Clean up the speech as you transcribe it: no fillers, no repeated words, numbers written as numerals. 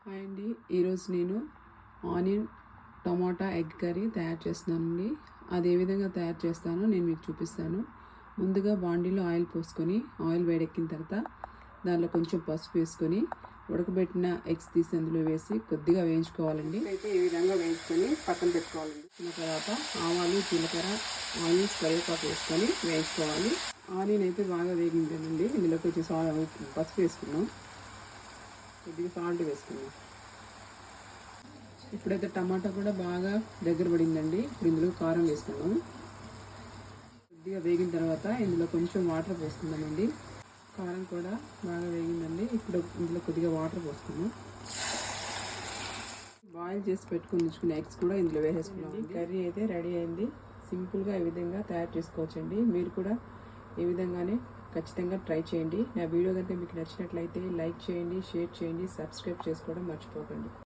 Hi అండి, ఈరోజు నేను ఆనియన్ టమాటా ఎగ్ కర్రీ తయారు చేస్తున్నానండి. అది ఏ విధంగా తయారు చేస్తానో నేను మీకు చూపిస్తాను. ముందుగా బాండీలో ఆయిల్ పోసుకొని ఆయిల్ వేడెక్కిన తర్వాత దానిలో కొంచెం పసుపు వేసుకొని ఉడకబెట్టిన ఎగ్స్ తీసి అందులో వేసి కొద్దిగా వేయించుకోవాలండి. అయితే ఈ విధంగా వేయించుకొని పక్కన పెట్టుకోవాలండి. తర్వాత ఆవాలు, జీలకర్ర, ఆనియన్స్, కరివేపాకు వేసుకొని వేయించుకోవాలి. ఆనియన్ అయితే బాగా వేగిందండి. ఇందులోకి వచ్చి పసుపు వేసుకున్నాం, కొద్దిగా సాల్ట్ వేసుకున్నాం. ఇప్పుడైతే టమాటా కూడా బాగా దగ్గర పడిందండి. ఇప్పుడు ఇందులో కారం వేసుకున్నాం. కొద్దిగా వేగిన తర్వాత ఇందులో కొంచెం వాటర్ పోసుకుందామండి. కారం కూడా బాగా వేగిందండి. ఇప్పుడు ఇందులో కొద్దిగా వాటర్ పోసుకున్నాం. బాయిల్ చేసి పెట్టుకుని ఉంచుకున్న ఎగ్స్ కూడా ఇందులో వేసేసుకున్నాం. కర్రీ అయితే రెడీ అయింది. సింపుల్గా ఈ విధంగా తయారు చేసుకోవచ్చండి. మీరు కూడా ఈ విధంగానే ఖచ్చితంగా ట్రై చేయండి. నా వీడియో కనుక మీకు నచ్చినట్లయితే లైక్ చేయండి, షేర్ చేయండి, సబ్స్క్రైబ్ చేసుకోవడం మర్చిపోకండి.